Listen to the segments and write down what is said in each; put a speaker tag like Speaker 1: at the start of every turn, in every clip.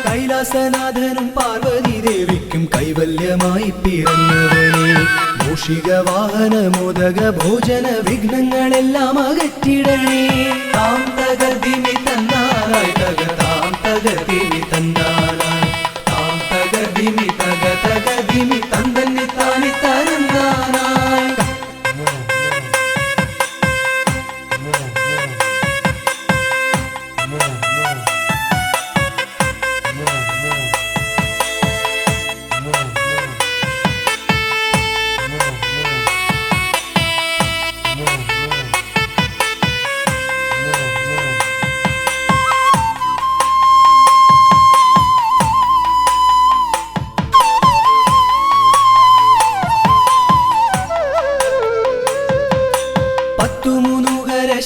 Speaker 1: കൈലാസനാഥനും പാർവതി ദേവിക്കും കൈവല്യമായി പിറന്നവനെ മൂഷികവാഹന മോദക ഭോജന വിഘ്നങ്ങളെല്ലാം അകറ്റിടണേ. താം തകർദിമി തന്നാനായി തക താം തകർദിമി തന്നാനായി താം തകർദിമി തക തകർദിമി തന്തന്നി താനി തരന്നാനായി.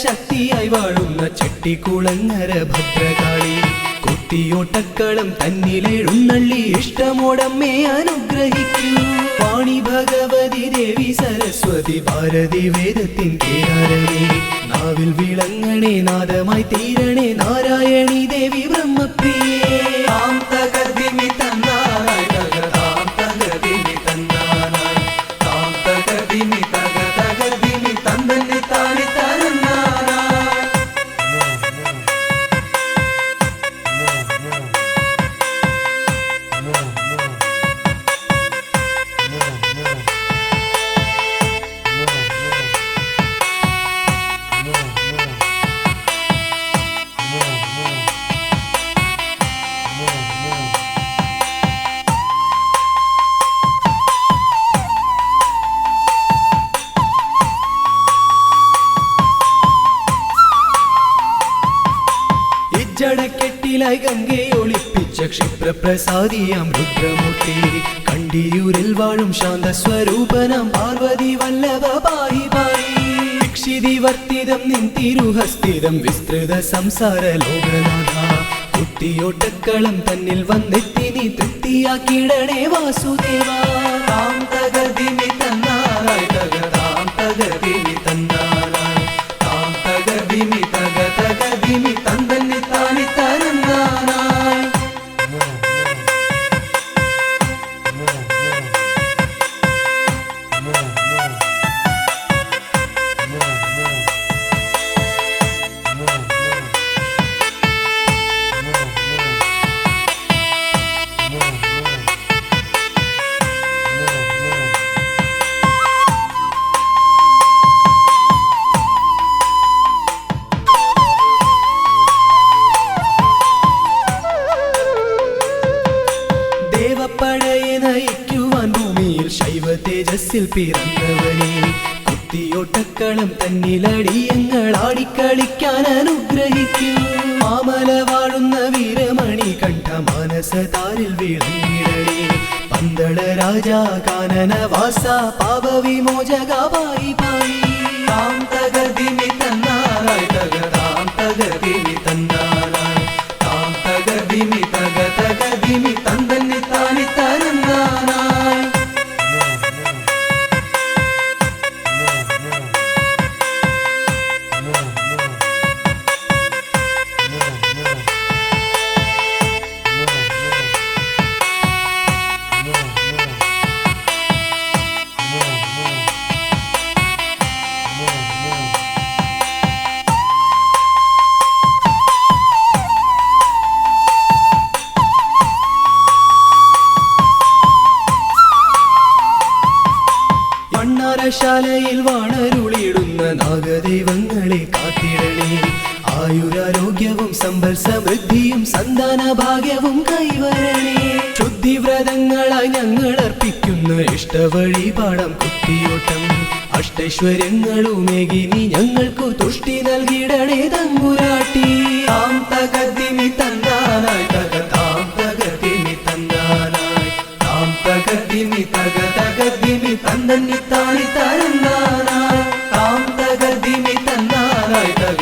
Speaker 1: ശക്തിയായി വാഴുന്ന ചെട്ടിക്കുളങ്ങര ഭദ്രകാളി കുത്തിയോട്ടക്കളം തന്നിലെഴുന്നള്ളി ഇഷ്ടമോടമ്മേ അനുഗ്രഹിക്കൂ. വാണി ഭഗവതി ദേവി സരസ്വതി ഭാരതി വേദത്തിൻ കേരളമേ നാവിൽ വിളങ്ങണേ നാദമായി തീരണേ നാരായണി ദേവി ബ്രഹ്മപ്രിയേ. താം തകർദിമി തന്നാനായി തക താം തകർദിമി തന്നാനായി താം തകർദിമി തക തകർദിമി തന്തന്നി താനി തരന്നാനായി. ജടക്കെട്ടിലായി ഗംഗയെ ഒളിപ്പിച്ച ക്ഷിപ്രപ്രസാദിയാം രുദ്രമൂർത്തി കണ്ടിയൂരിൽ വാഴും ശാന്തസ്വരൂപനാം പാർവതി വല്ലഭ പാഹി പാഹി. ദീക്ഷിതി വർത്തിതം നിൻ തിരുഹസ്തിതം വിസ്തൃത സംസാര ലോകനാഥ കുത്തിയോട്ടക്കളം തന്നിൽ വന്നെത്തി നീ തൃപ്തിയാക്കിടണേ വാസുദേവ. താം തകർദിമി തന്നാനായി തക താം തകർദിമി തന്നാനായി താം തകർദിമി തക തകർദിമി തന്തന്നി താനി തരന്നാനായി. ദേവപ്പടയെ നയിക്കുവാൻ ഭൂമിയിൽ ശൈവ തേജസ്സിൽ പിറന്നവനെ കുത്തിയോട്ടക്കളം തന്നിലടിയങ്ങൾ ആടിക്കളിക്കാൻ അനുഗ്രഹിക്കൂ. മാമല വാഴുന്ന വീരമണി കണ്ഠ മാനസതാരിൽ വിളങ്ങിടണേ പന്തള രാജാ കാനന വാസ പാപവിമോചക പായി പായി. താം തകർദിമി തന്നാനായി തക താം തകർദിമി തന്നാനായി താം തകർദിമി തക തകർദിമി തന്തന്നി താനി തരന്നാനായി. വാണാരശാലയിൽ വാണരുളിയിടുന്ന നാഗദൈവങ്ങളെ കാത്തിടണേ. ആയുരാരോഗ്യവും സമ്പൽ സമൃദ്ധിയും സന്താന ഭാഗ്യവും കൈവരണേ. ശുദ്ധിവ്രതങ്ങളായി ഞങ്ങൾ അർപ്പിക്കുന്ന ഇഷ്ടവഴിപാടം കുത്തിയോട്ടം. അഷ്ടൈശ്വര്യങ്ങളുമേകി നീ ഞങ്ങൾക്കു തുഷ്ടി നൽകിടണേ തമ്പുരാട്ടി. താം തകതിമി തന്നാനായി താം തകതിമി തന്നാനായി താം തകതിമി തകതിമി തന്നി താണി തന്നാനായി താം തകതിമി തന്നാനായി താം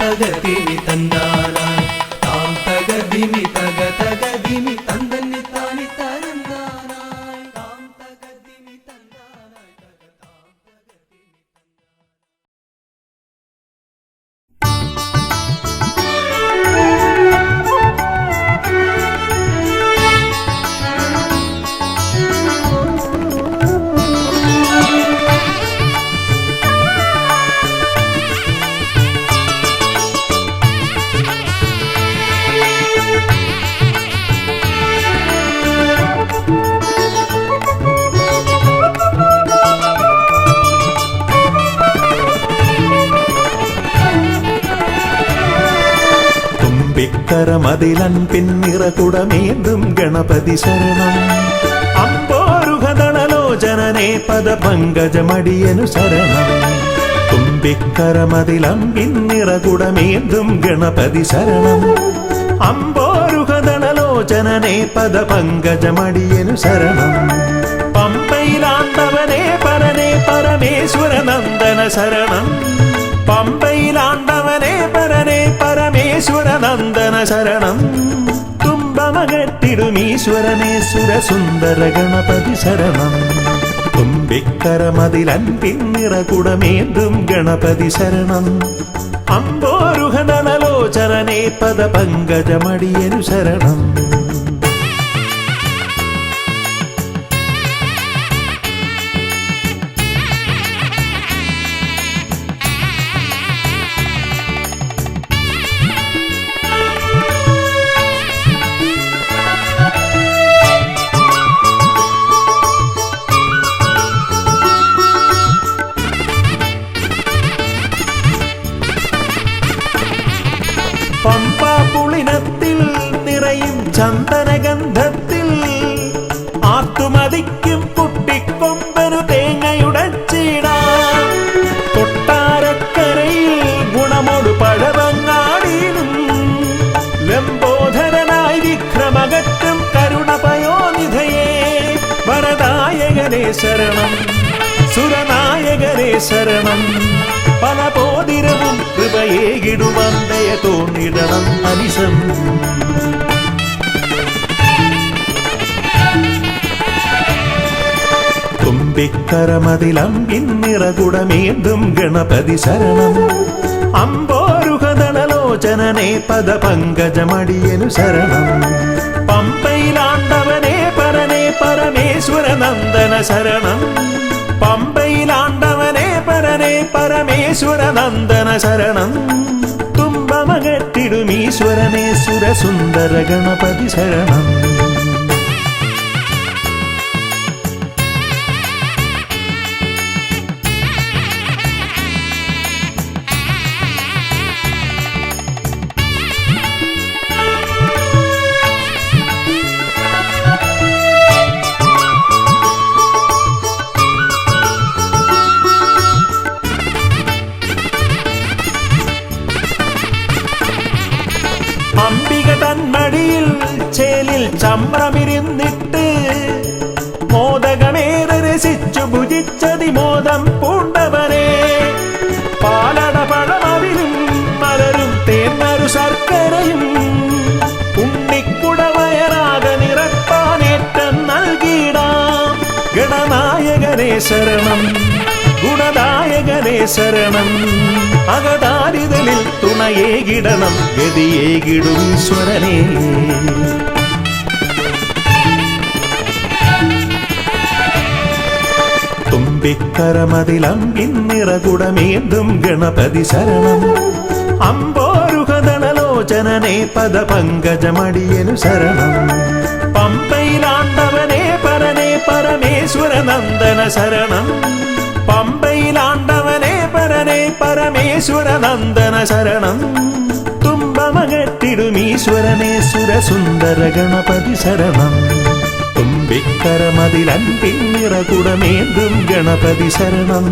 Speaker 1: തകതിമി തന്നാനായി താം തകതിമി തകതിമി തന്നി താണി തന്നാനായി താം തകതിമി തന്നാനായി താം തകതിമി.
Speaker 2: തുമ്പിക്കരമതിലൻ പിന്നിറകുടമേന്തും ഗണപതി ശരണം. അമ്പോരുഹദളലോചനനേ പദപങ്കജമടിയനു ശരണം. തുമ്പിക്കരമതിലൻ പിന്നിറകുടമേന്തും ഗണപതി ശരണം. അമ്പോരുഹദളലോചനനേ പദപങ്കജമടിയനു ശരണം. പമ്പയിലാണ്ടവനേ പരനേ പരമേശ്വര നന്ദന ശരണം. പമ്പയിലാണ്ടവനേ പരനേ പരമേശ്വര നന്ദന ശരണം. തുമ്പമകട്ടിടുമീശ്വരനേ സുരസുന്ദര ഗണപതി ശരണം. തുമ്പിക്കരമതിലൻ പിന്നിറകുടമേന്തും ഗണപതി ശരണം. അമ്പോരുഹദളലോചനനേ പദപങ്കജമടിയനു ശരണം. പമ്പാപുളിനത്തിൽ നിറയും ചന്ദനഗന്ധത്തിൽ ആർത്തുമതിക്കും കുട്ടിക്കൊമ്പനു തേങ്ങയുടച്ചിടാം. കൊട്ടാരക്കരയിൽ ഗുണമൊടു പഴവങ്ങാടിയിലും ലംബോധരനായി വിക്രമകറ്റും കരുണപയോനിധയേ വരദായകനേ ശരണം. സുരനായകനേ ശരണം. പല പോതിരവും കൃപയേകിടുവന്തയ തോന്നിടണം അനിശം. തുമ്പിക്കരമതിലം പിന്നിറകുടമേന്തും ഗണപതി ശരണം. അമ്പോരുഹദളലോചനനേ പദപങ്കജമടിയനു ശരണം. പമ്പയിലാണ്ടവനേ പരനേ പരമേശ്വര നന്ദന ശരണം. പമ്പയിലാണ്ടവനേ പരനേ പരമേശ്വര നന്ദന ശരണം. തുമ്പമകട്ടിടുമീശ്വരനേ സുരസുന്ദര ഗണപതി ശരണം. അംബിക തന്മടിയിൽ ചേലിൽ ചമ്രമിരുന്നിട്ട് മോദകമേറെ രസിച്ചു ഭുജിച്ചതിമോദം പൂണ്ടവനെ. പാലട പഴമവിലും മലരും തേന്മരു ശർക്കരയും ഉണ്ണിക്കുടവയറാക നിറപ്പാനേറ്റം നൽകിടാം. ഗണനായകനേ ശരണം. ഗുണദായകനേ ശരണം. അകതാരിതലിൽ തുണയേകിടണം ഗതിയേകിടുമീശ്വരനേ. തുമ്പിക്കരമതിലം പിന്നിറകുടമേന്തും ഗണപതി ശരണം. അമ്പോരുഹദളലോചനനേ പദപങ്കജമടിയനു ശരണം. പമ്പയിലാണ്ടവനേ പരനേ പരമേശ്വര നന്ദന ശരണം. പമ്പയിലാണ്ടവനെ പരനെ പരമേശ്വരനന്ദന ശരണം. തുമ്പമകത്തിടുമീശ്വരനെ സുരസുന്ദര ഗണപതി ശരണം. തുമ്പിക്കരമതിലൻപിന്നിറകുടമേന്തും ഗണപതി ശരണം.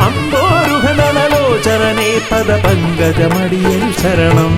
Speaker 2: അമ്പോരുഹനലോചരനെ പദപങ്കജമടിയൽ ശരണം.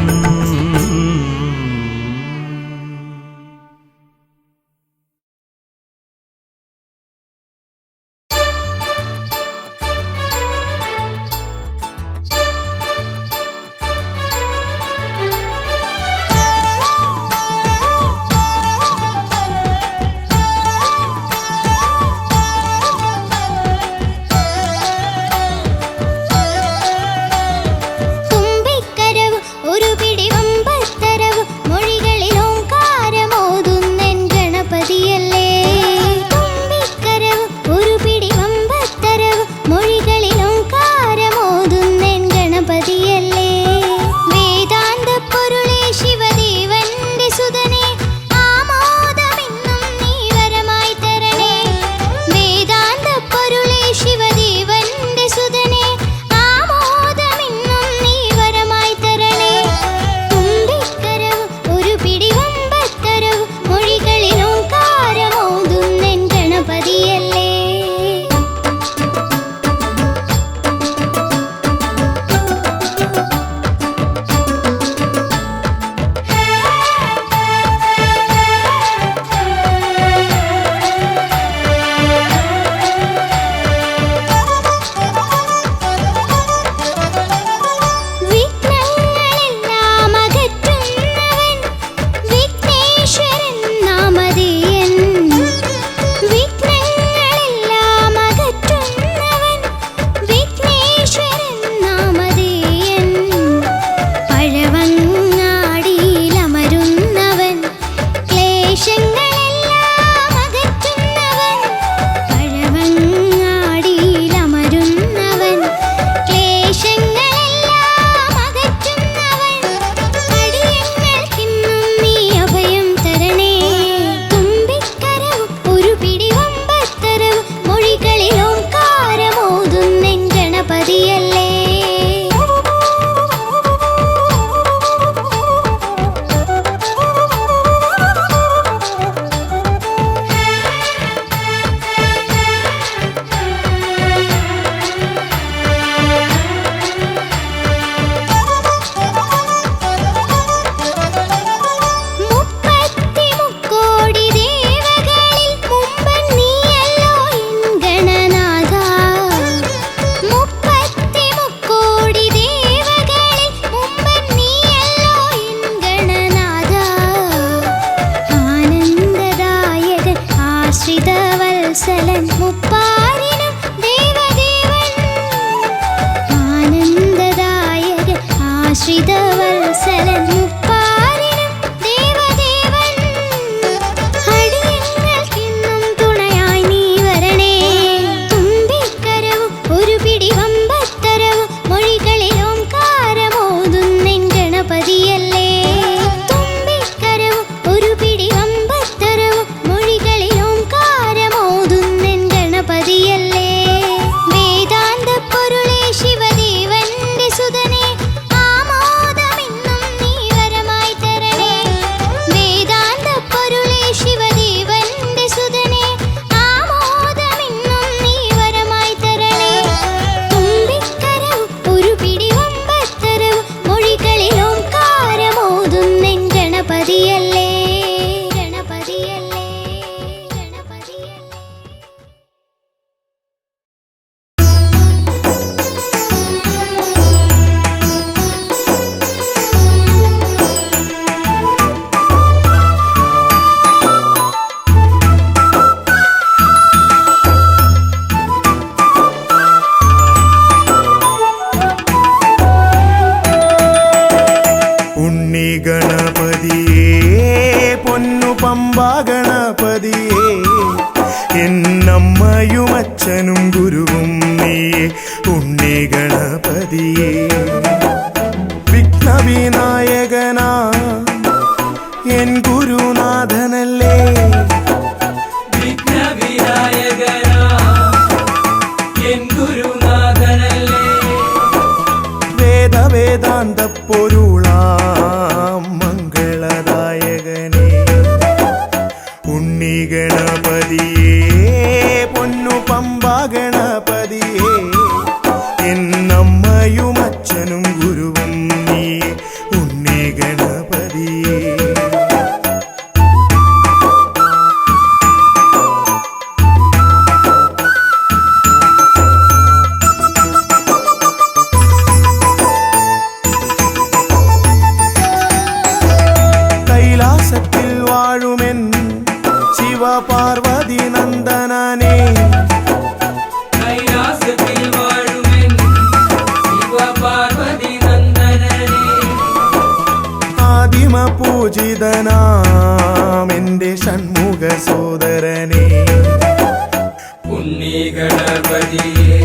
Speaker 1: ഗണപതിയേ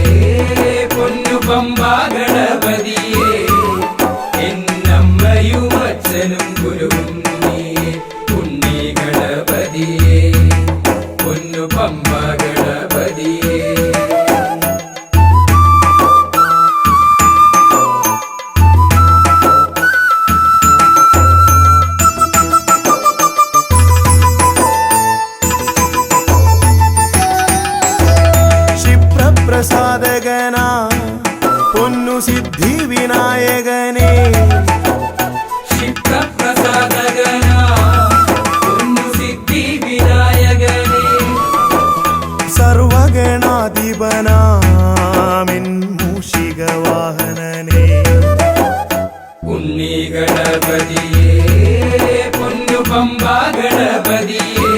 Speaker 1: പൊന്നു പമ്പാ ഗണപതിയേ എന്നമ്മയും അച്ഛനും ഗുരുവും നീയേ ഉണ്ണി ഗണപതിയേ പൊന്നു പമ്പാ ഗണപതിയേ
Speaker 2: പ്രസാദകന പൊന്നു സിദ്ധി വിനായകനേ
Speaker 1: ക്ഷിപ്രപ്രസാദകന പൊന്നു സിദ്ധി വിനായകനേ
Speaker 2: സർവഗണാധിപനാമിൻ മൂഷിക വാഹനനേ
Speaker 1: ഉണ്ണി ഗണപതിയേ പൊന്നു പമ്പാ ഗണപതിയേ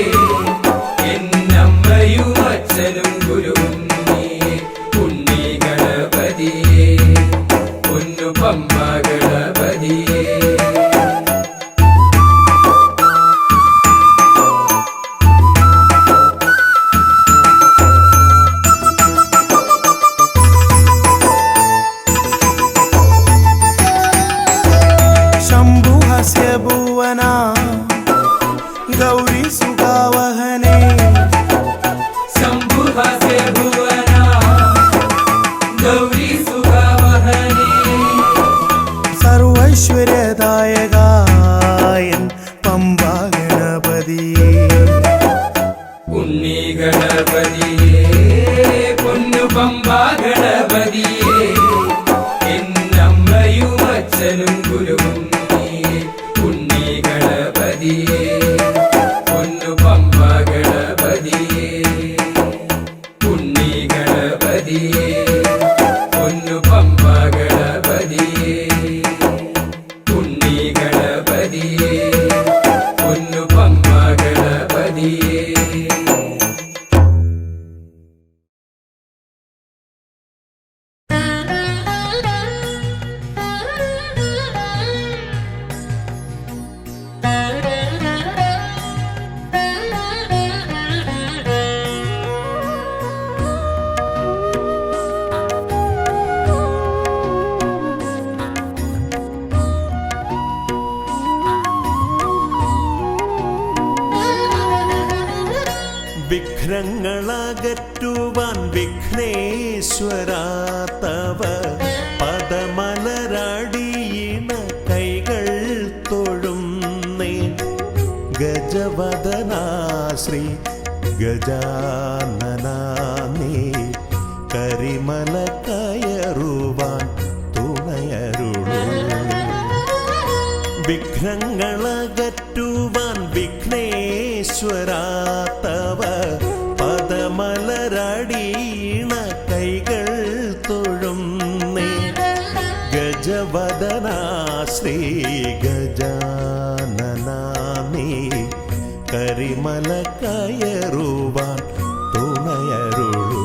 Speaker 1: എന്നമ്മയും അച്ഛനും ഗുരുവും പൊന്നു പമ്പാ ഗണപതിയേ
Speaker 2: ശംഭുഹസ്യ ഭുവന ഗൗരി സുഖാവഹനേ
Speaker 1: ശംഭുഹസ്യ ഭുവന ഗൗരി സുഖാവഹനേ
Speaker 2: സർവൈശ്വര്യദായകായൻ പമ്പാ ഗണപതിയേ
Speaker 1: ഉണ്ണി ഗണപതിയേ പൊന്നു പമ്പാ ഗണപതിയേ എന്നമ്മയും അച്ഛനും ഗുരുവും നീയേ ഉണ്ണി ഗണപതിയേ പൊന്നു പമ്പാ ഗണപതിയേ ഉണ്ണി ഗണപതിയേ പൊന്നു പമ്പാ ഗണപതിയേ ഉണ്ണി ഗണപതിയേ പൊന്നു പമ്പാ ഗണപതിയേ
Speaker 2: വിഘ്നങ്ങളകറ്റുവാൻ വിഘ്നേശ്വരാ തവ പദമലരടിയിണ കൈകൾ തൊഴുന്നേ ഗജവദനാ ശ്രീ ഗജാനനാ നീ കരിമല കയറുവാൻ തുണയരുളൂ വിഘ്നങ്ങളകറ്റുവാൻ വിഘ്നേശ്വരാ തവ പദമലരടിയിണ കൈകൾ തൊഴുന്നേ ഗജവദനാ ശ്രീ ഗജാനനാ നീ കരിമല കയറുവാൻ തുണയരുളൂ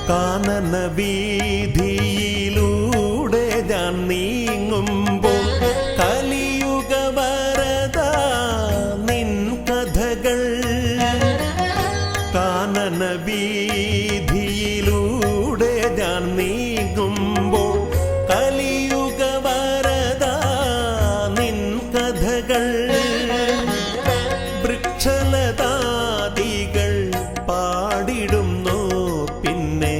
Speaker 2: കാനന വീതിയിലൂടെ ഞാൻ നീങ്ങുമ്പോൾ കലിയുഗ വരദ നിൻ കഥകൾ കാനന വീതിയിലൂടെ ഞാൻ നീങ്ങുമ്പോൾ കലിയുഗ വരദ നിൻ കഥകൾ വൃക്ഷലതാദികൾ പാടിടുന്നു പിന്നെ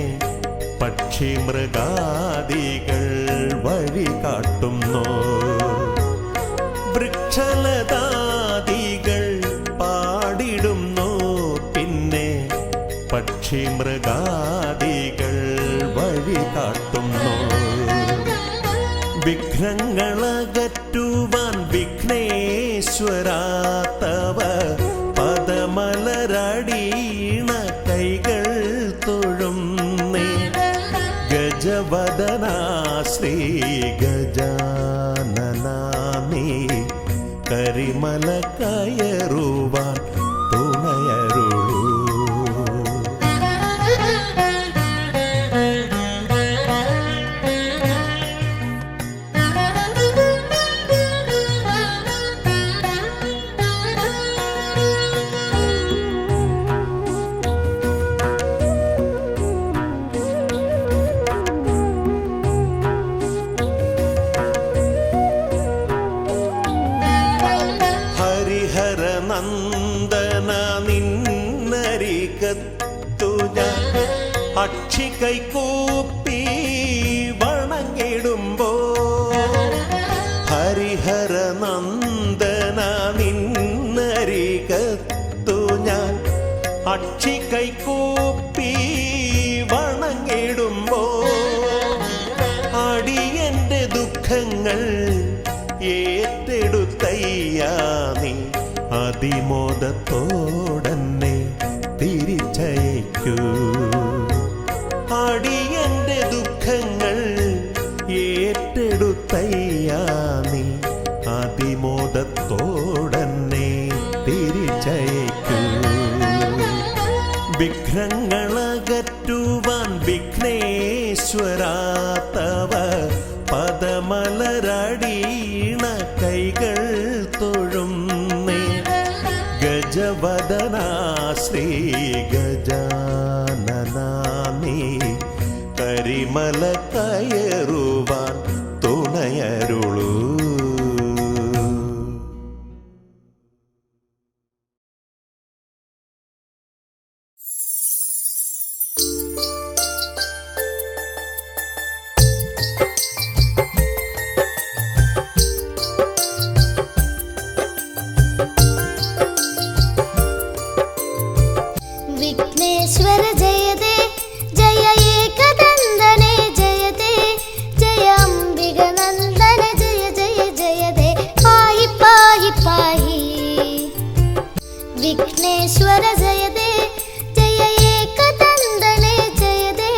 Speaker 2: പക്ഷിമൃഗാദികൾ വഴി കാട്ടുന്നു വൃക്ഷലതാദികൾ പാടിടുന്നു പിന്നെ പക്ഷിമൃഗാദികൾ വഴി കാട്ടുന്നു വിഘ്നങ്ങളകറ്റുവാൻ വിഘ്നേശ്വരാ തവ പദമലരടിയിണ കൈകൾ തൊഴുന്നേ ഗജവദനാ ശ്രീ ഗജാനനാ നീ കരിമല കയറുവാൻ തുണയരുളൂ. നന്ദന നിന്നരികത്തു ഞാൻ അക്ഷി കൈകൂപ്പി വണങ്ങിടുമ്പോ. ഹരിഹര നന്ദന നിന്നരികത്തു ഞാൻ അക്ഷി കൈകൂപ്പി വണങ്ങിടുമ്പോ. അടിയന്റെ ദുഃഖങ്ങൾ ഏറ്റെടുത്തയ്യാ നീ അതിമോദത്തോടന്നെ തിരിച്ചയക്കൂ. അടിയന്റെ ദുഃഖങ്ങൾ ഏറ്റെടുത്തയ്യാ നീ അതിമോദത്തോടന്നെ തിരിച്ചയക്കൂ. വിഘ്നങ്ങളകറ്റുവാൻ വിഘ്നേശ്വരാ തവ പദമലരടീണ കൈകൾ തൊഴുന്നേ. ഗജവദനാ ശ്രീ ഗജാനനാ നീ കരിമല കയറുവാൻ തുണയരുളൂ.
Speaker 3: विघ्नेश्वर जयते जय एकदंदने जयते जय अंबिगनंदन जय जय जयते पाहि पाहि पाहि. विघ्नेश्वर जयते जय एकदंदने जयते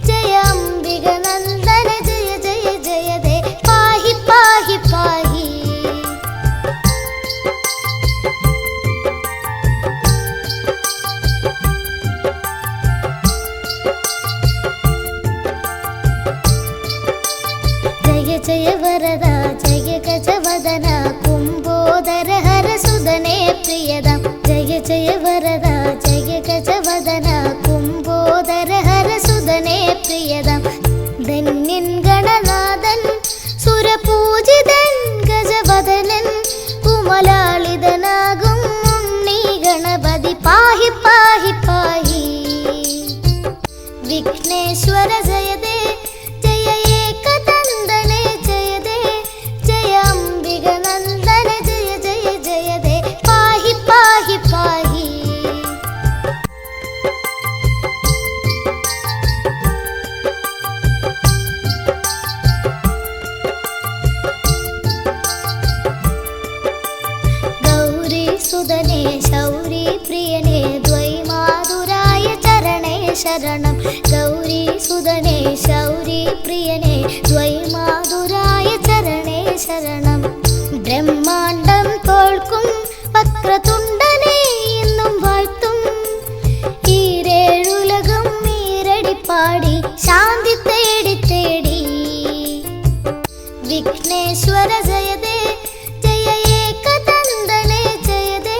Speaker 3: जय अंबिगनंदन जय जय जयते पाहि पाहि पाहि. जय वरदा जय गजवदना कुंभोदर हर सुदने प्रियदा. जय जय वरदा जय गजवदना कुंभोदर हर सुदने प्रियदा. धन्यन गणनादन सुरपूजिതൻ ഗജവദനൻ കുമലാളിതനാകും ഉണ്ണി ഗണപതി പാഹി പാഹി പാഹി. വിഘ്നേശ്വര ജയതേ ജയ ഏകദന്തനേ ജയതേ ജയ അംബികനന്ദന ജയ ജയ ജയതേ പാഹി പാഹി പാഹി. സുദനേ ശൗരി പ്രിയനേ ദ്വൈമാതുരായ ചരണേ ശരണം. ഗൗരി സുദനേ ശൗരി പ്രിയനേ ദ്വൈമാതുരായ ചരണേ ശരണം. ബ്രഹ്മാണ്ടം തോൽക്കും വക്രതുണ്ടനേ എന്നും വാഴ്ത്തും ഈരേഴുലകം ഈരടിപ്പാടി ശാന്തി തേടി തേടി. വിഘ്നേശ്വര ജയതേ ജയ ഏകദന്തനേ ജയതേ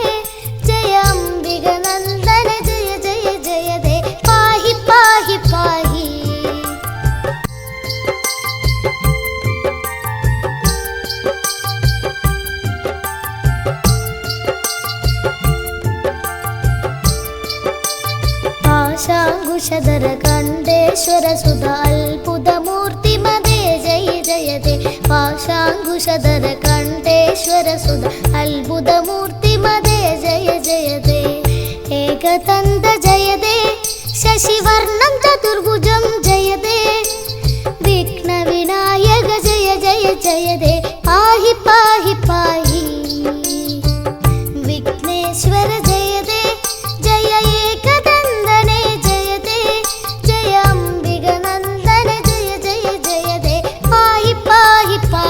Speaker 3: ജയ അംബികനന്ദന ജയ ജയ ജയതേ പാഹി പാഹി പാഹി. പാശാങ്കുശധര കണ്ഠേശ്വര സുത അത്ഭുതമൂർത്തി മതേ ജയ ജയതേ. പാശാങ്കുശധര കണ്ഠേശ്വര സുത അത്ഭുതമൂർത്തി മതേ ജയ ജയതേ. ഏകദന്ത ജയതേ ശശിവർണം ചതുർഭുജം ജയതേ. വിഘ്ന വിനായക ജയ ജയ ജയതേ പാഹി പാഹി പാഹി. വിഘ്നേശ്വര ജയതേ ജയ ഏകദന്തനേ ജയതേ ജയ അംബികനന്ദന ജയ ജയ ജയതേ പാഹി പാഹി പാഹി.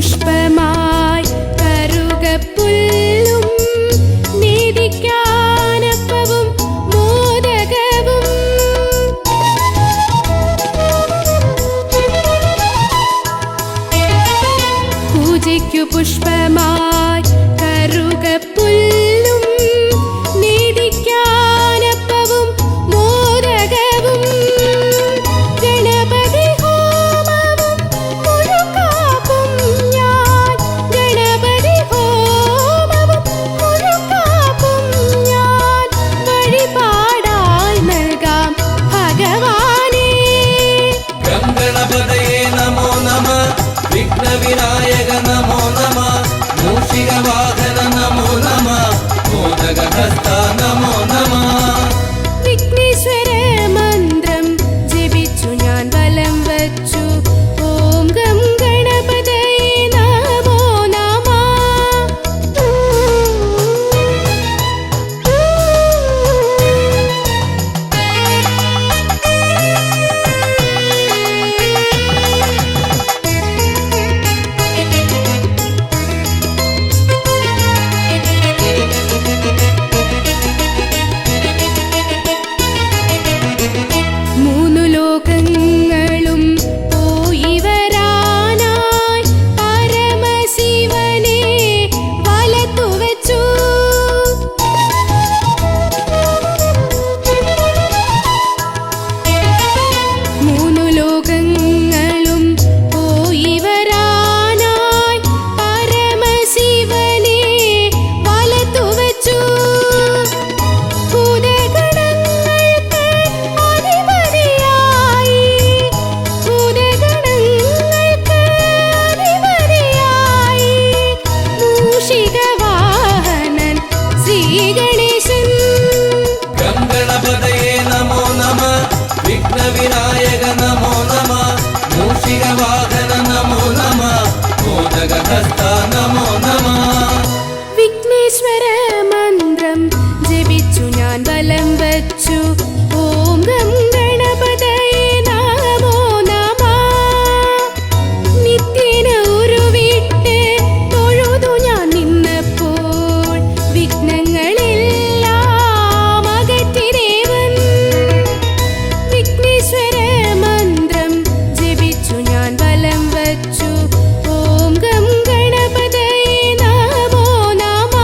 Speaker 4: പുഷ്പമായി കറുകപ്പുല്ലും നീതിക്കാനപ്പവും മോദകവും പൂജയ്ക്കു പുഷ്പമായി കറുകപ്പുല്ലും നീതിക്കാനപ്പവും മോദകവും ഗണപതി ഹോമവും മുഴുക്കാപ്പും ഞാൻ ഗണപതി ഹോമവും മുഴുക്കാപ്പും ഞാൻ വഴിപാടായി നൽകാം ഭഗവാനേ.
Speaker 1: ഗംഗണപതയേ നമോ നമ, വിഘ്നവിനായക നമോ നമ, മൂഷികവാഹന നമോ നമ, മോദകഹസ്ത നമോ നമ.
Speaker 4: വിഘ്നേശ്വര മന്ത്രം ജപിച്ചു ഞാൻ വലം വച്ചു. ഓം ഗം ഗണപതയേ നമോ നമഃ. മൂന്നു ലോകങ്ങളും പോയി വരാനായി പരമശിവനെ വലത്തു വച്ചു. മൂന്നു ലോകങ്ങളും പോയി വരാനായി പരമശിവനെ വലത്തു വച്ചു. ഭൂതഗണങ്ങൾക്ക് അധിപതിയായി ഭൂതഗണങ്ങൾക്ക് അധിപതിയായി മൂഷികവാഹനൻ ശ്രീഗണേശൻ.
Speaker 1: ഗംഗണപതയേ നമോ നമ, വിഘ്നവിനായക നമോ നമ, മൂഷികവാഹന നമോ നമ, മോദകഹസ്ത നമോ നമ.
Speaker 4: വിഘ്നേശ്വര മന്ത്രം ജപിച്ചു ഞാൻ വലം വച്ചു. ഓം ഗം ഗണപതയേ നമോ നമഃ. നിത്യേന ഉരുവിട്ട് തൊഴുതു ഞാൻ നിന്നപ്പോൾ വിഘ്നങ്ങളെല്ലാം അകറ്റി ദേവൻ. വിഘ്നേശ്വര മന്ത്രം ജപിച്ചു ഞാൻ വലം വച്ചു. ഓം ഗം ഗണപതയേ നമോ നമഃ.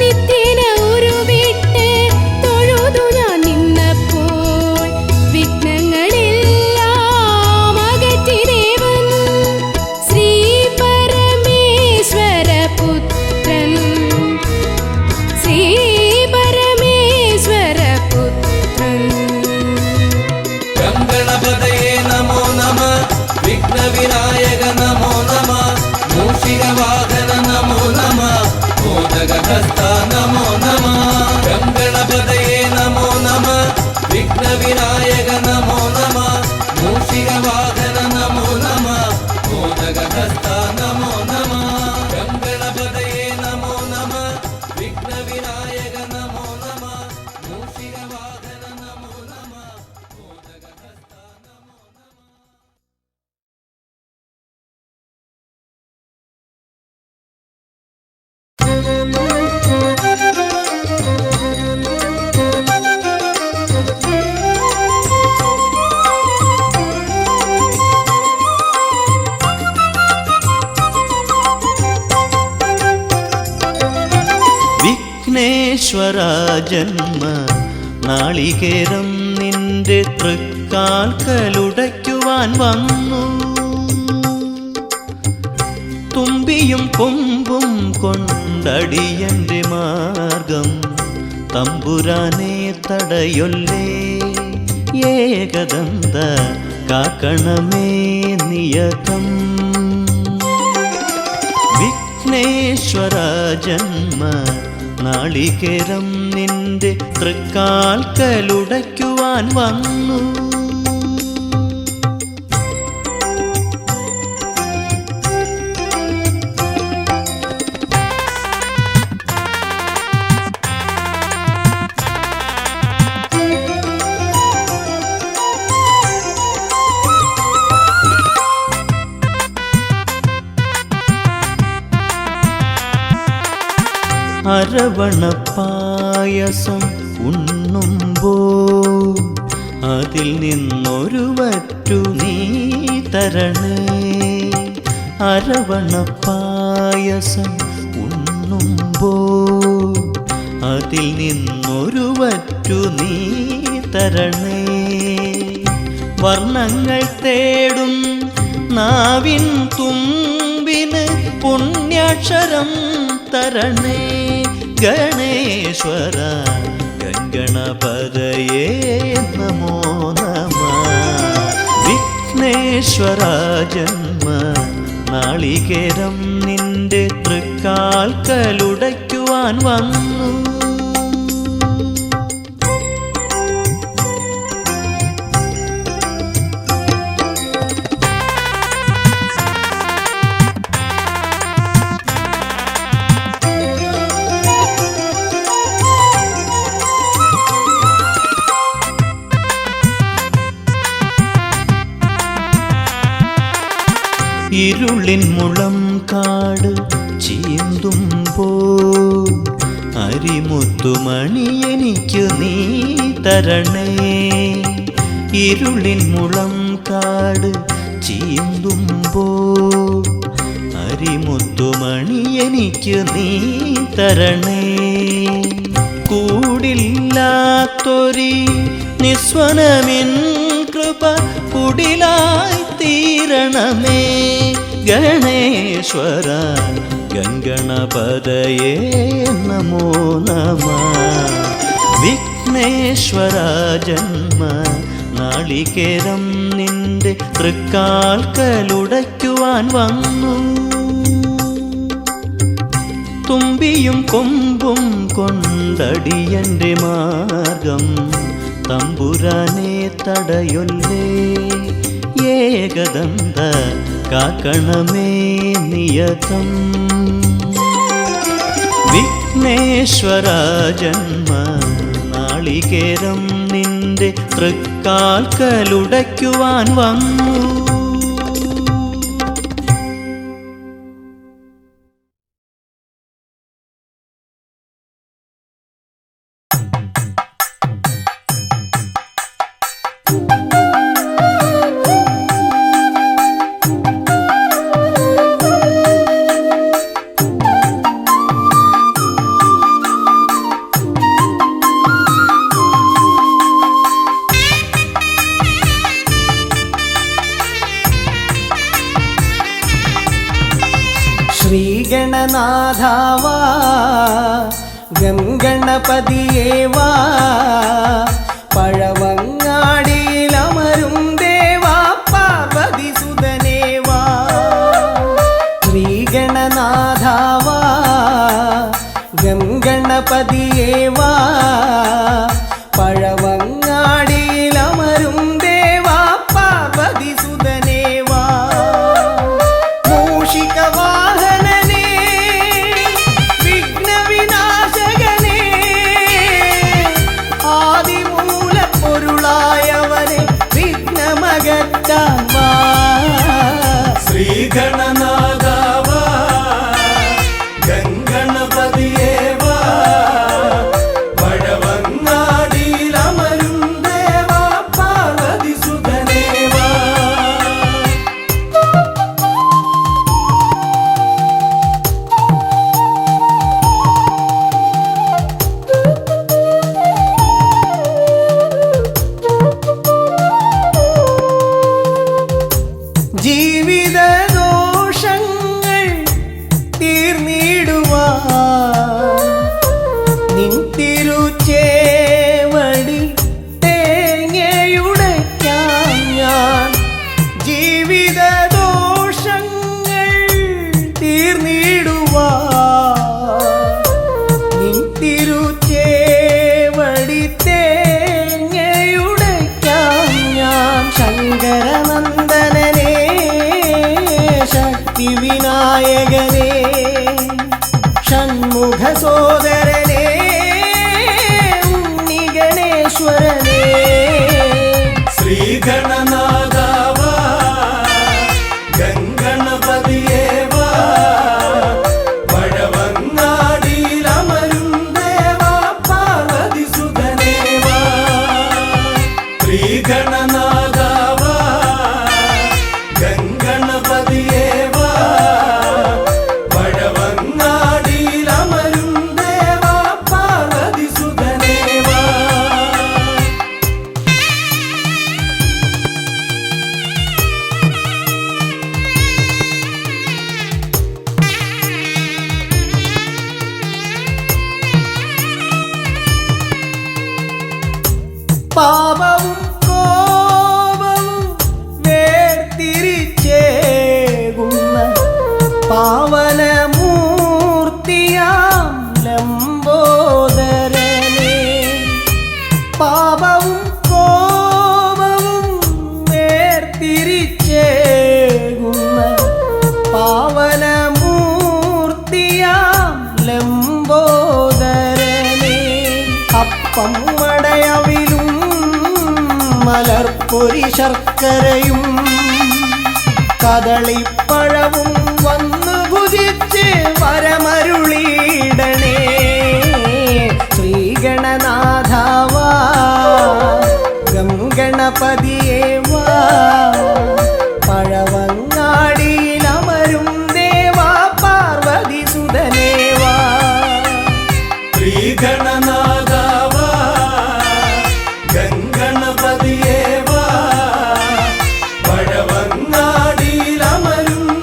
Speaker 4: നിത്യേന ഉരുവിട്ട് തൊഴുതു ഞാൻ നിന്നപ്പോൾ വിഘ്നങ്ങളെല്ലാം അകറ്റി ദേവൻ. ശ്രീ പരമേശ്വര പുത്രൻ ശ്രീ പരമേശ്വര പുത്രൻ.
Speaker 1: ഗംഗണപതയേ നമോ നമ, വിഘ്നവിനായക നമോ നമ, മൂഷികവാഹന നമോ നമ, മോദകഹസ്ത നമോ നമ. ഗംഗണപതയേ നമോ നമ, വിഘ്നവിനായക നമോ നമ, മൂഷികവാഹന നമോ നമ, മോദകഹസ്ത നമോ നമ. ഗംഗണപതയേ നമോ നമ, വിഘ്നവിനായക നമോ നമ, മൂഷികവാഹന നമോ നമ, മോദകഹസ്ത നമോ നമ.
Speaker 2: വിഘ്നേശ്വര ജന്മ നാളികേരം നിന്റെ തൃക്കാൽക്കലുടയ്ക്കുവാൻ വന്നു. തുമ്പിയും കൊമ്പും കൊണ്ടടിയന്റെ മാർഗം തമ്പുരാനെ തടയൊല്ലേ. ഏകദന്ത കാക്കണമേ നിയതം. വിഘ്നേശ്വര ജന്മ നാളികേരം നിന്റെ തൃക്കാൽക്കലുടയ്ക്കുവാൻ വന്നു.
Speaker 5: അരവണപ്പായസം ഉണ്ണുമ്പോൾ അതിൽ നിന്നൊരു വറ്റു നീ തരണേ. അരവണപ്പായസം ഉണ്ണുമ്പോൾ അതിൽ നിന്നൊരു വറ്റു നീ തരണേ. വർണ്ണങ്ങൾ തേടും നാവിൻ തുമ്പിന് പുണ്യാക്ഷരം തരണേ. ഗണേശ്വര ഗണപതയേ നമോ നമഃ. വിഘ്നേശ്വര ജന്മ നാളികേരം നിന്റെ തൃക്കാൽക്കലുടയ്ക്കുവാൻ വന്നു. ഇരുളിൻ മുളം കാട് ചീന്തുമ്പോൾ അരിമുത്തുമണി എനിക്ക് നീ തരണേ. ഇരുളിൻ മുളം കാട് ചീന്തുമ്പോൾ അരിമുത്തുമണി എനിക്ക് നീ തരണേ. കൂടില്ലാത്തൊരി നിസ്വനമിൻ കൃപ കുടിലായി തീരണമേ. ഗണേശ്വര ഗംഗണപതയേ നമോ നമഃ. വിഘ്നേശ്വര ജന്മ നാളികേരം നിന്റെ തൃക്കാൽക്കലുടയ്ക്കുവാൻ വന്നു. തുമ്പിയും കൊമ്പും കൊണ്ടടിയന്റെ മാർഗം തമ്പുരാനെ തടയൊല്ലേ. ഏകദന്ത കാക്കണമേ നിയതം. വിഘ്നേശ്വര ജന്മ നാളികേരം നിന്റെ തൃക്കാൽക്കലുടയ്ക്കുവാൻ വന്നു.
Speaker 6: ശ്രീഗണനാഥാവാ ഗംഗണപതിയേവാ പഴവങ്ങാടിയിലമരും ദേവാ പാർവതിസുതനേവാ. ശ്രീഗണനാഥാവാ ഗംഗണപതിയേവാ പഴവങ്ങാടിയിലമരും ദേവാ പാർവതിസുതനേവാ. മൂഷികവാഹനനേ വിഘ്നവിനാശകനേ ആദിമൂലപ്പൊരുളായവനെ വിഘ്നമകറ്റാൻ വാ.
Speaker 1: ശ്രീഗണനാഥാവാ ഗംഗണപതിയേവാ പഴവങ്ങാടിയിലമരും ദേവാ പാർവതിസുതനേവാ.
Speaker 6: ജീവിതദോഷങ്ങൾ തീർന്നിടുവാൻ നിൻ തിരുച്ചേവടി തേങ്ങയുടയ്ക്കാൻ ഞാൻ. ജീവിതദോഷങ്ങൾ തീർന്നിടുവാൻ നിൻ തിരുച്ചേവടി തേങ്ങയുടയ്ക്കാൻ ഞാൻ. ശങ്കരനന്ദനനേ ശക്തിവിനായകനേ ഷൺമുഖ സോദരനേ ഉണ്ണിഗണേശ്വരനേ.
Speaker 1: ശ്രീഗണനാഥാവാ ഗംഗണപതിയേവാ പഴവങ്ങാടിയിലമരും
Speaker 6: പാപവും കോപവും വേർതിരിച്ചേകുന്ന പാവനമൂർത്തിയാം ലംബോദരനെ. പാപവും കോപവും വേർതിരിച്ചേകുന്ന പാവനമൂർത്തിയാം ലംബോദരനെ. അപ്പം മടയവിലും മലർപ്പൊരി ശർക്കരയും കദളിപ്പഴവും വന്നു ഭുജിച്ച് വരമരുളിയിടണേ. ശ്രീഗണനാഥാവാ ഗംഗണപതിയേ വാ. പഴവങ്ങാടിയിലമരും ദേവാ പാർവതി സുതനേ വാ.
Speaker 1: ശ്രീഗണനാഥാവാ ഗംഗണപതിയേ വാ. പഴവങ്ങാടിയിലമരും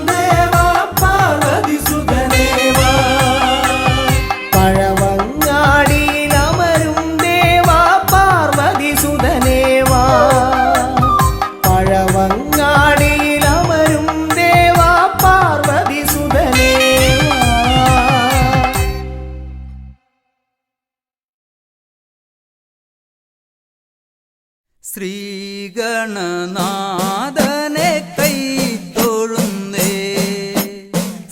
Speaker 1: ദേവാ പാർവതി സുതനേ വാ.
Speaker 6: പഴവങ്ങാടിയിലമരും ദേവാ പാർവതി സുതനേ വാ. പഴവങ്ങാടിയിലമരും ദേവാ പാർവതി സുതനേ വാ.
Speaker 7: ശ്രീഗണനാഥനെ കൈത്തൊഴുന്നേ.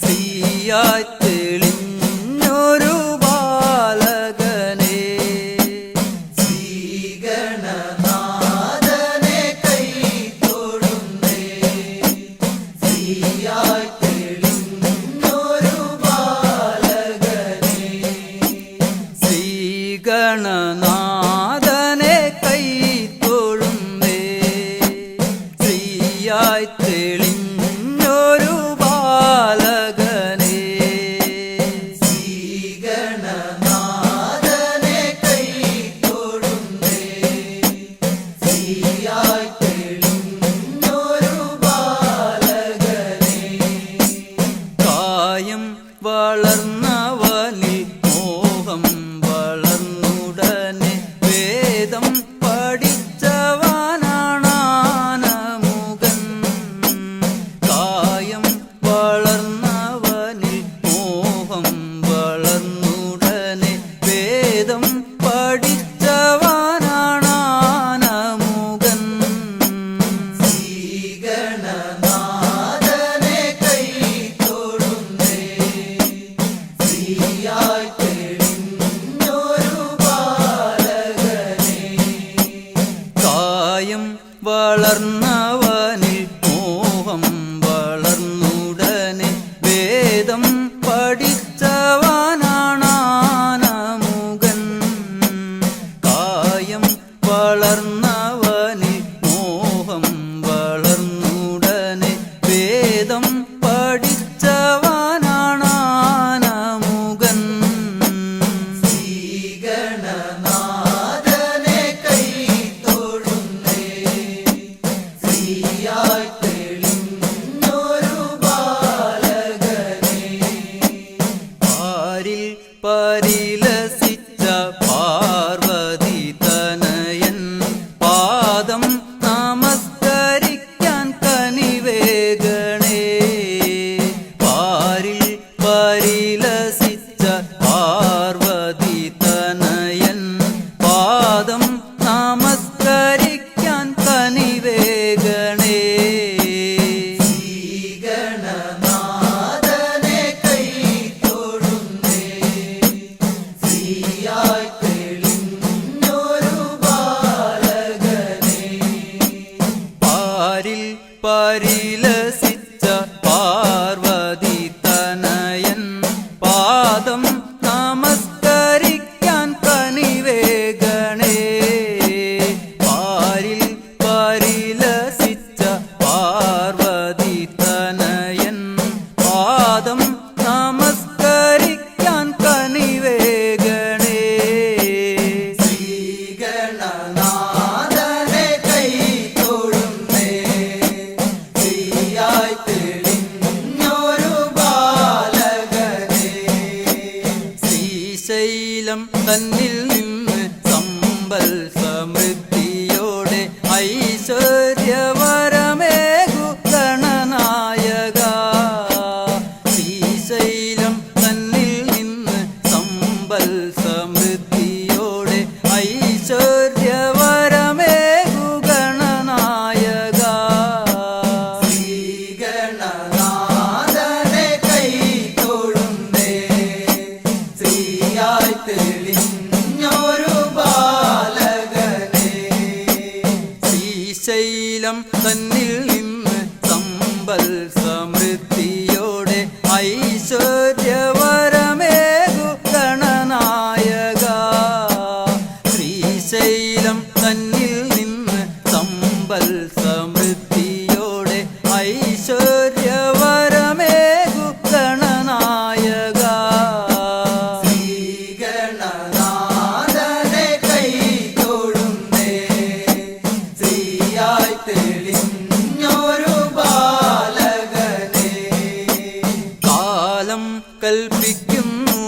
Speaker 7: ശ്രീയായി തെളിഞ്ഞൊരു ബാലകനെ. ശ്രീഗണനാഥനെ കൈത്തൊഴുന്നേ. ശ്രീയായി തെളിഞ്ഞൊരു ബാലകനെ. ശ്രീഗണനാഥനെ കൈത്തൊഴുന്നേ. ശ്രീയായി തെളിഞ്ഞൊരു ബാലകനെ. ശ്രീഗണനാഥനെ കൈത്തൊഴുന്നേ. ശ്രീയായി തെളിഞ്ഞൊരു ബാലകനെ. കായം വളർന്നവനിൽ മോഹം വളർന്നുടനെ വേദം പഠിച്ചവനാണാനമുകൻ. കായം വളർന്നവനിൽ മോഹം വളർന്നുടനെ വേദം പഠിച്ചവനാണാനമുകൻ. ശ്രീഗണനാഥനെ കൈത്തൊഴുന്നേ. ശ്രീയായി തെളിഞ്ഞൊരു ബാലകനെ. കായം വളർന്നവനിൽ മോഹം വളർന്നുടനെ വേദം പഠിച്ചവനാണാനമുകൻ. കായം വളർന്നവനിൽ മോഹം വളർന്നുടനെ വേദം പഠിച്ചവനാണാനമുകൻ. ശ്രീഗണനാഥനെ കൈത്തൊഴുന്നേ. ശ്രീയായി തെളിഞ്ഞൊരു ബാലകനെ. പാരിൽ പരിലസിച്ച പാർവതി തനയൻ പാദം നമസ്കരിക്കാൻ കനിവേഗണേ. പാരിൽ പരിലസിച്ച പാർവതി തനയൻ പാദം നമസ്കരിക്കാൻ കനിവേഗണേ. ശ്രീഗണനാഥനെ കൈത്തൊഴുന്നേ. ശ്രീയായി തെളിഞ്ഞൊരു ബാലകനെ. പാരിൽ പരിലസിച്ച പാർവതി തനയൻ പാദം നമസ്കരിക്കാൻ കനിവേഗണേ. പാരിൽ പരിലസിച്ച പാർവതി തനയൻ പാദം നമസ്കരിക്കാൻ കനിവേഗണേ. ശ്രീഗണനാഥനെ കൈത്തൊഴുന്നേ. ശ്രീ ശ്രീശൈലം തന്നിൽ നിന്ന് സമ്പൽ സമൃദ്ധിയോടെ ഐശ്വര്യവരമേകു ഗണനായക. ശ്രീശൈലം തന്നിൽ നിന്ന് സമ്പൽ സമൃദ്ധിയോടെ ഐശ്വര്യവരമേകു ഗണനായക.
Speaker 1: ശ്രീഗണനാഥനെ കൈ തൊഴുന്നേ, ശ്രീയായി തെളിഞ്ഞൊരു ബാലകനെ.
Speaker 7: കാലം കൽപ്പിക്കുന്നു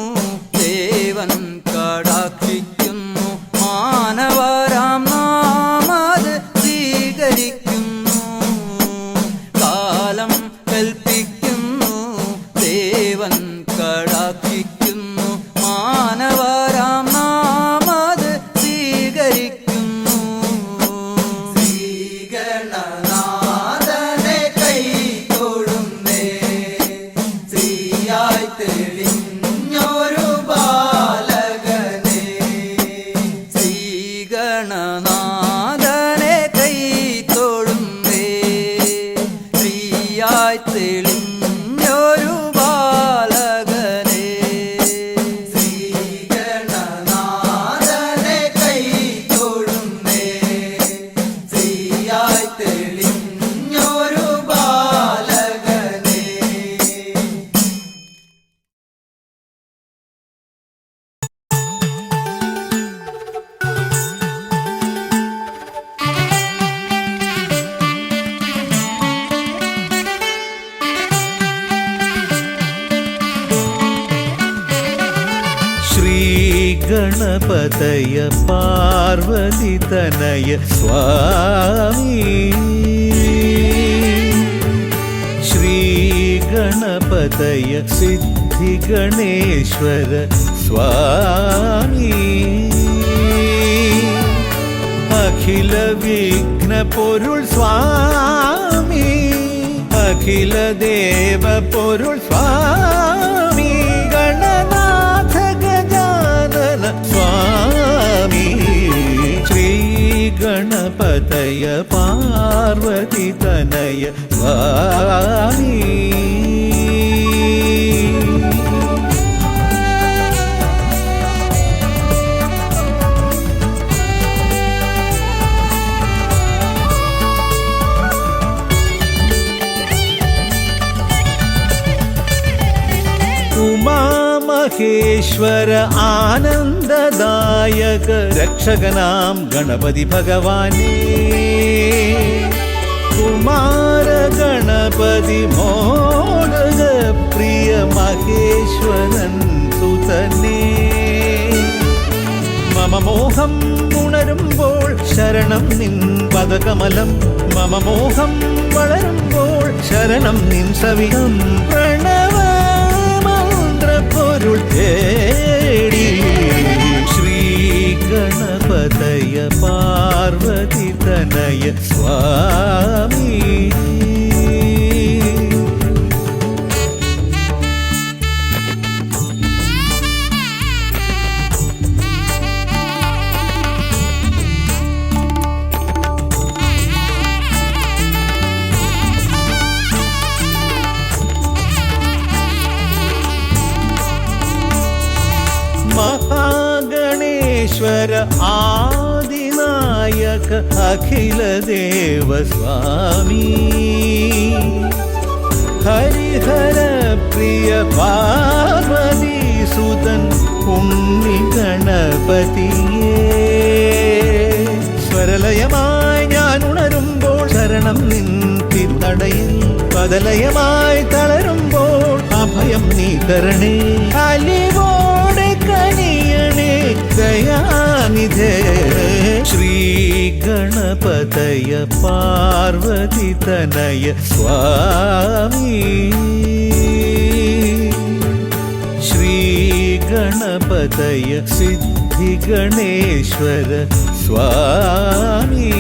Speaker 7: ദേവൻ കടാക്ഷിക്കുന്നു, മാനവരാം നാമത് സ്വീകരിക്കുന്നു. കാലം കൽപ്പിക്കുന്നു ദേവൻ കടാക്ഷിക്കുന്നു, മാനവരാം നാമത് സ്വീകരിക്കുന്നു.
Speaker 1: ശ്രീഗണനാഥനെ കൈ തൊഴുന്നേ, ശ്രീയായി തെളിഞ്ഞൊരു ബാലകനെ.
Speaker 7: ശ്രീഗണനാഥനെ കൈ തൊഴുന്നേ, ശ്രീയായി തെളിഞ്ഞൊരു ബാലകനെ.
Speaker 1: ശ്രീഗണനാഥനെ കൈ തൊഴുന്നേ, ശ്രീയായി തെളിഞ്ഞൊരു ബാലകനെ.
Speaker 5: ശ്രീഗണപതയ പാർവതിതനയ സ്വാമി. ശ്രീഗണപതയ സിദ്ധിഗണേശ്വര സ്വാമി. അഖില വിഘ്ന പൊരുൾ സ്വാമി, അഖില ദേവ പൊരുൾ സ്വാമി. ഗണനാഥ ഗജാനന സ്വാമി. ശ്രീ ഗണപതയ പാർവതിതനയ സ്വാമി. ഉമാമഹേശ്വര ആനന്ദദായക രക്ഷകനാം ഗണപതി ഭഗവാനേ. കുമാര ഗണപതി മോദക പ്രിയ മഹേശ്വരൻ സുതനേ. മമ മോഹം ഉണരുമ്പോൾ ശരണം നിൻ പദകമലം, മമ മോഹം വളരുമ്പോൾ ശരണം നിൻ സവിധം. പ്രണവ പൊരുൾ തേടി ശ്രീ ഗണപതയ പാർവതിതനയ സ്വാമി. മഹാഗണേശ്വര ആദിനായക അഖില ദേവ സ്വാമി. ഹരിഹര പ്രിയ പാർവതി സുതൻ ഉണ്ണി ഗണപതിയേ. സ്വരലയമായി ഞാൻ ഉണരുമ്പോൾ ശരണം നിൻ തിരുനടയിൽ, പദലയമായി തളരുമ്പോൾ അഭയം നീ തരണേ. അലിവോടെ കനിയണേ ദയാനിധേ. ശ്രീ ഗണപതയ പാർവതിതനയ സ്വാമി. ശ്രീ ഗണപതയ സിദ്ധിഗണേശ്വര സ്വാമി.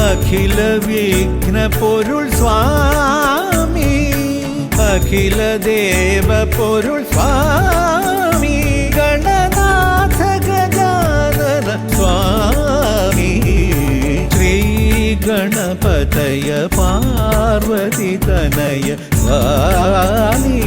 Speaker 5: അഖില വിഘ്ന പൊരുൾ സ്വാമി, അഖില ദേവ പൊരുൾ സ്വാമി. ഗണനാഥ ഗജാനന സ്വാമി. തയ പാർവതി തനയ കാളി.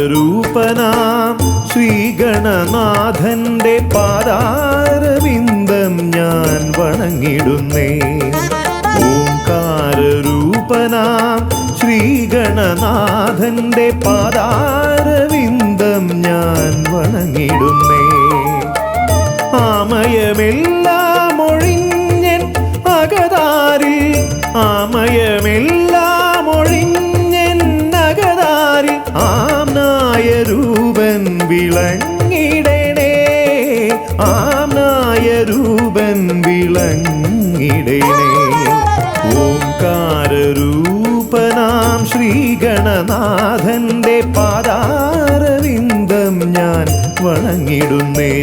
Speaker 2: ഓംകാരരൂപനാം ശ്രീഗണനാഥന്റെ പാദാരവിന്ദം ഞാൻ വണങ്ങിടുന്നേ. ഓംകാരരൂപനാം ശ്രീഗണനാഥന്റെ പാദാരവിന്ദം ഞാൻ വണങ്ങിടുന്നേ. ആമയമെല്ലാം ഒഴിഞ്ഞൻ അകതാരിൽ, ആമയമെല്ലാം ഒഴിഞ്ഞൻ അകതാരിൽ ആംനായ രൂപൻ വിളങ്ങിടണേ, ആംനായ രൂപൻ വിളങ്ങിടണേ. ഓംകാരരൂപനാം ശ്രീഗണനാഥന്റെ പാദാരവിന്ദം ഞാൻ വണങ്ങിടുന്നേ.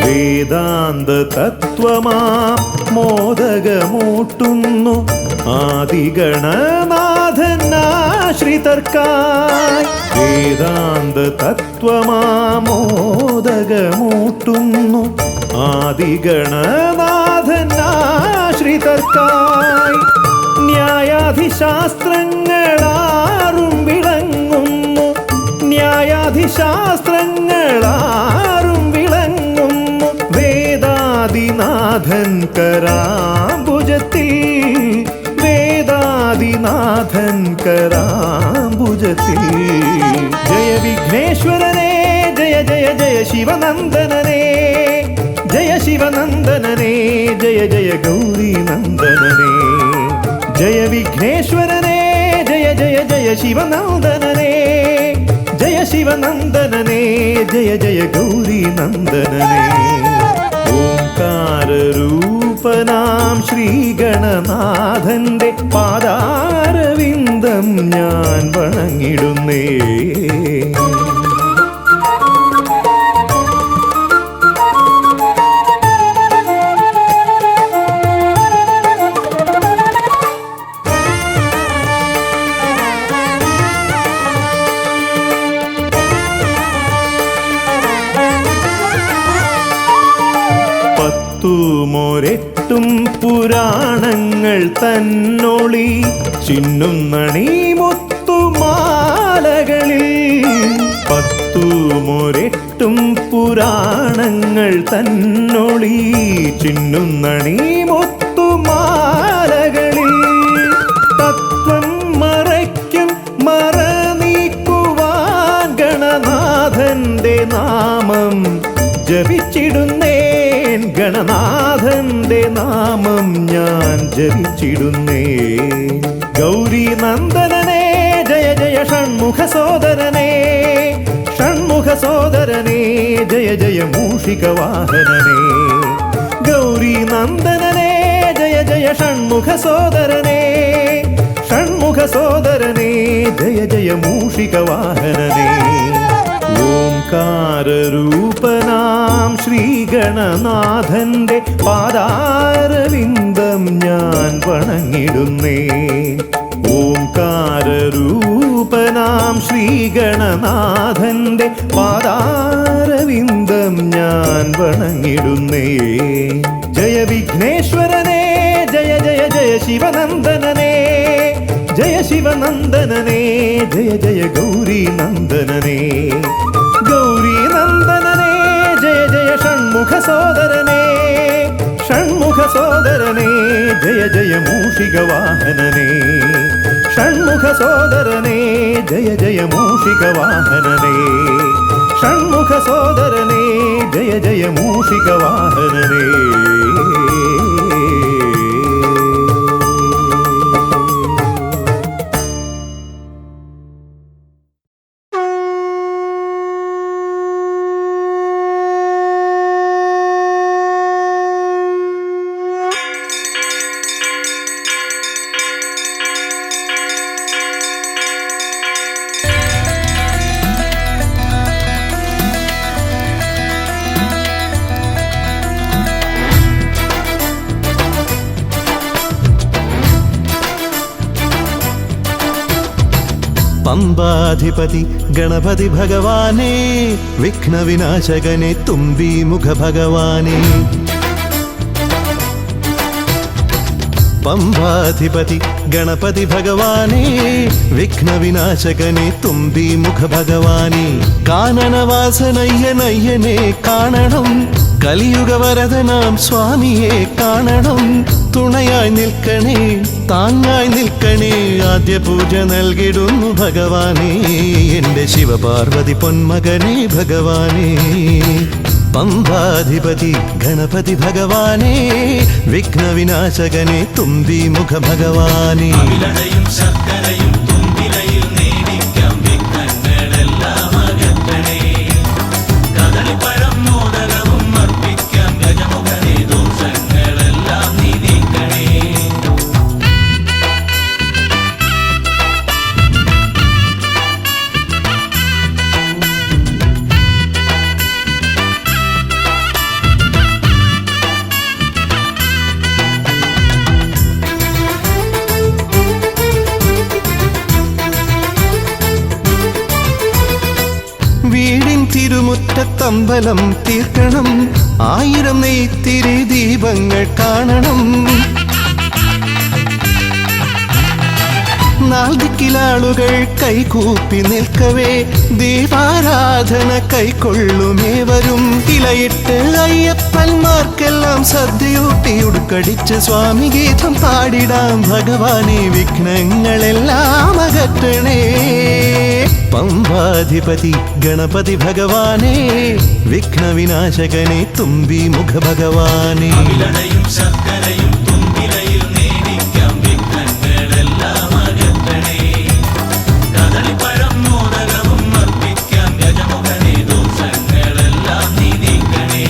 Speaker 2: വേദാന്ത തത്വമാം മോദകമൂട്ടുന്നു ആദിഗണനാഥനാശ്രിതർക്കായി. വേദാന്ത തത്വമാം മോദകമൂട്ടുന്നു ആദിഗണനാഥനാശ്രിതർക്കായി. ന്യായാധിശാസ്ത്രങ്ങളാറും വിളങ്ങുന്നു, ന്യായാധിശാസ്ത്രങ്ങളാറും വിളങ്ങുന്നു വേദാദിനാഥൻ കരാംബുജത്തിൽ, വേദാദിനാഥൻ കരാംബുജത്തിൽ. ജയ വിഘ്നേശ്വരനേ ജയ ജയ ജയ ശിവനന്ദനനേ, ജയ ശിവനന്ദനനേ ജയ ജയ ഗൗരി നന്ദനനേ. ജയ വിഘ്നേശ്വരനേ ജയ ജയ ജയ ശിവനന്ദനനേ, ജയ ശിവനന്ദനനേ ജയ ജയ ഗൗരി നന്ദനനേ. ഓംകാരരൂപനാം ശ്രീഗണനാഥന്റെ പാദാരവിന്ദം ഞാൻ വണങ്ങിടുന്നേ. പത്തുമൊരെട്ടും പുരാണങ്ങൾ തന്നൊളി ചിന്നുന്നണി മുത്തുമാലകളിൽ. പത്തുമൊരെട്ടും പുരാണങ്ങൾ തന്നൊളി ചിന്നുന്നണി മുത്തുമാലകളിൽ. തത്വം മറയ്ക്കും മറ നീക്കുവാൻ ഗണനാഥന്റെ നാമം ജപിച്ചിടുന്നേൻ, ഗണനാഥന്റെ നാമം ഞാൻ ജപിച്ചിടുന്നേൻ. ഗൗരി നന്ദനനേ ജയ ജയ ഷൺമുഖ സോദരനേ, ഷൺമുഖ സോദരനേ ജയ ജയ മൂഷിക വാഹനനേ. ഗൗരി നന്ദനനേ ജയ ജയ ഷൺമുഖ സോദരനേ, ഷൺമുഖ സോദരനേ ജയ ജയ മൂഷിക വാഹനനേ. ഓംകാരരൂപനാം ശ്രീഗണനാഥന്റെ പാദാരവിന്ദം ഞാൻ വണങ്ങിടുന്നേ. ഓംകാരരൂപനാം ശ്രീഗണനാഥന്റെ പാദാരവിന്ദം ഞാൻ വണങ്ങിടുന്നേ. ജയ വിഘ്നേശ്വരനേ, ജയ ജയ ജയ ശിവനന്ദനനേ, ജയ ശിവനന്ദനനേ, ജയ ജയ ഗൗരി നന്ദനനേ, ഗൗരി നന്ദനനേ, ജയ ജയ ഷൺമുഖ സോദരനേ, ഷൺമുഖ സോദരനേ, ജയ ജയ മൂഷിക വാഹനനേ, ഷൺമുഖ സോദരനേ, ജയ ജയ മൂഷിക വാഹനനേ, ഷൺമുഖ സോദരനേ, ജയ ജയ മൂഷിക വാഹനനേ. പമ്പാധിപതി ഗണപതി ഭഗവാനേ, വിഘ്നവിനാശകനെ തുമ്പി മുഖ ഭഗവാനേ. പമ്പാധിപതി ഗണപതി ഭഗവാനേ, വിഘ്നവിനാശകനെ തുമ്പി മുഖ ഭഗവാനേ. കാനനവാസനയ്യനയ്യനെ കാണണം, കലിയുഗവരദനാം സ്വാമിയെ കാണണം. തുണയായി നിൽക്കണേ, താങ്ങായി നിൽക്കണേ, ആദ്യ പൂജ നൽകിടുന്നു ഭഗവാനേ, എൻ്റെ ശിവപാർവതി പൊന്മകനേ ഭഗവാനേ. പമ്പാധിപതി ഗണപതി ഭഗവാനേ, വിഘ്നവിനാശകനെ തുമ്പി മുഖ ഭഗവാനേ. ശർക്കരയും തുമ്പിലയിൽ നേടിക്കാം വിഘ്നങ്ങളെല്ലാം അകറ്റണേ. കദളിപ്പഴം മോദകവും അർപ്പിക്കാം ഗജമുഖനെ, ദോഷങ്ങളെല്ലാം നീ നീക്കണേ. വീടിൻ തിരുമുറ്റത്തമ്പലം തീർക്കണം, 1000 നെയ്ത്തിരി ദീപങ്ങൾ കാണണം. നാൽദിക്കിലാളുകൾ കൈകൂപ്പി നിൽക്കവേ, ദീപാരാധന കൈക്കൊള്ളുമേവരും. ഇലയിട്ട് അയ്യപ്പന്മാർക്കെല്ലാം സദ്യയൂട്ടി ഉടുക്കടിച്ച് സ്വാമി ഗീതം പാടിടാം ഭഗവാനെ, വിഘ്നങ്ങളെല്ലാം അകറ്റണേ. പമ്പാധിപതി ഗണപതി ഭഗവാനേ, വിഘ്നവിനാശകനെ തുമ്പി മുഖ ഭഗവാനേ. ശർക്കരയും തുമ്പിലയിൽ നേടിക്കാം വിഘ്നങ്ങളെല്ലാം അകറ്റണേ. കദളിപ്പഴം മോദകവും അർപ്പിക്കാം ഗജമുഖനെ, ദോഷങ്ങളെല്ലാം നീ നീക്കണേ.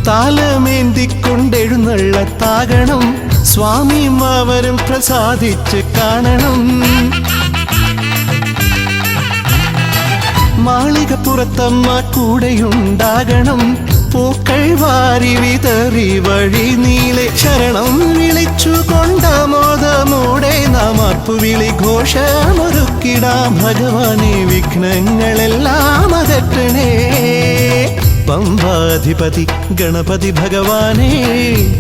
Speaker 2: താലമേന്തിക്കൊണ്ടെഴുന്നള്ളത്താകണം, സ്വാമിയും അവരും പ്രസാദിച്ച് കാണണം. മാളികപ്പുറത്തമ്മ കൂടെയുണ്ടാകണം, പൂക്കൾ വാരി വിതറി വഴി നീളെ ശരണം വിളിച്ചു കൊണ്ടാമോദമോടെ നാം അർപ്പുവിളി ഘോഷമൊരുക്കിടാം ഭഗവാനെ, വിഘ്നങ്ങളെല്ലാം അകറ്റണേ. പമ്പാധിപതി ഗണപതി ഭഗവാനേ,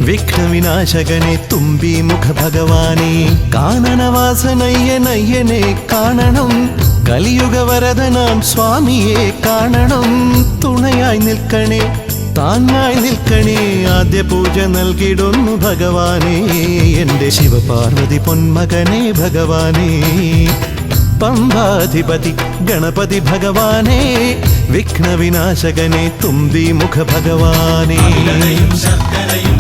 Speaker 2: വിഘ്നവിനാശകനെ തുമ്പി മുഖ ഭഗവാനേ. കാനനവാസനയ്യനയ്യനെ കാണണം, കലിയുഗവരദനാം സ്വാമിയെ കാണണം. തുണയായി നിൽക്കണേ, താങ്ങായി നിൽക്കണേ, ആദ്യ പൂജ നൽകിടുന്നു ഭഗവാനേ, എൻ്റെ ശിവപാർവതി പൊന്മകനേ ഭഗവാനേ. പമ്പാധിപതി ഗണപതി ഭഗവാനേ, വിഘ്നവിനാശകനെ തുമ്പി മുഖ ഭഗവാനേ. ശർക്കരയും